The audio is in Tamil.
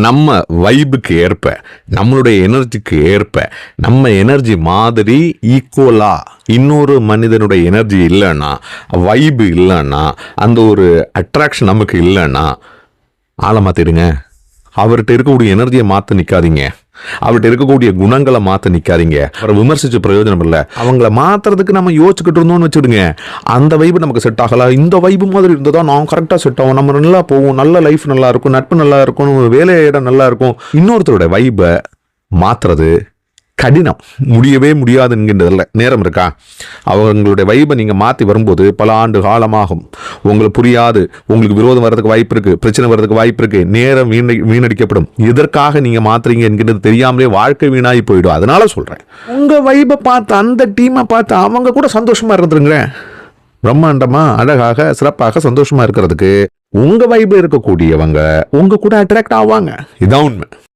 நம்ம வைபுக்கு ஏற்ப, நம்மளுடைய எனர்ஜிக்கு ஏற்ப, நம்ம எனர்ஜி மாதிரி ஈக்குவலா இன்னொரு மனிதனுடைய எனர்ஜி இல்லைன்னா, வைபு இல்லைன்னா, அந்த ஒரு அட்ராக்ஷன் நமக்கு இல்லைன்னா ஆளை மாற்றிடுங்க. அவர்கிட்ட இருக்கக்கூடிய எனர்ஜியை மாற்ற நிற்காதீங்க. அவர்கிட்ட இருக்கக்கூடிய குணங்களை மாற்ற நிற்காதீங்க. அவரை விமர்சிச்சு பிரயோஜனம் இல்லை. அவங்கள மாற்றுறதுக்கு நம்ம யோசிச்சுக்கிட்டு இருந்தோம்னு வச்சுடுங்க, அந்த வைப்பு நமக்கு செட் ஆகலாம். இந்த வைப்பு மாதிரி இருந்ததா நான் கரெக்டாக செட் ஆகும், நம்ம நல்லா போவோம், நல்ல லைஃப் நல்லா இருக்கும், நட்பு நல்லா இருக்கும், வேலை இடம் நல்லா இருக்கும். இன்னொருத்தரோட வைப்பை மாற்றுறது கடினம், முடியவே முடியாது என்கின்றதில்ல. நேரம் இருக்கா? அவங்களுடைய வைப்பை நீங்கள் மாற்றி வரும்போது பல ஆண்டு காலமாகும். உங்களுக்கு புரியாது, உங்களுக்கு விரோதம் வர்றதுக்கு வாய்ப்பு இருக்குது, பிரச்சனை வர்றதுக்கு வாய்ப்பு இருக்குது, நேரம் வீணடிக்கப்படும். எதற்காக நீங்கள் மாற்றுறீங்க என்கின்றது தெரியாமலே வாழ்க்கை வீணாகி போயிடும். அதனால சொல்கிறேன், உங்கள் வைப்பை பார்த்து, அந்த டீமை பார்த்து அவங்க கூட சந்தோஷமாக இருந்துருங்க. பிரம்மாண்டமாக, அழகாக, சிறப்பாக, சந்தோஷமாக இருக்கிறதுக்கு உங்கள் வைப்பு இருக்கக்கூடியவங்க உங்கள் கூட அட்ராக்ட் ஆவாங்க. இதான் உண்மை.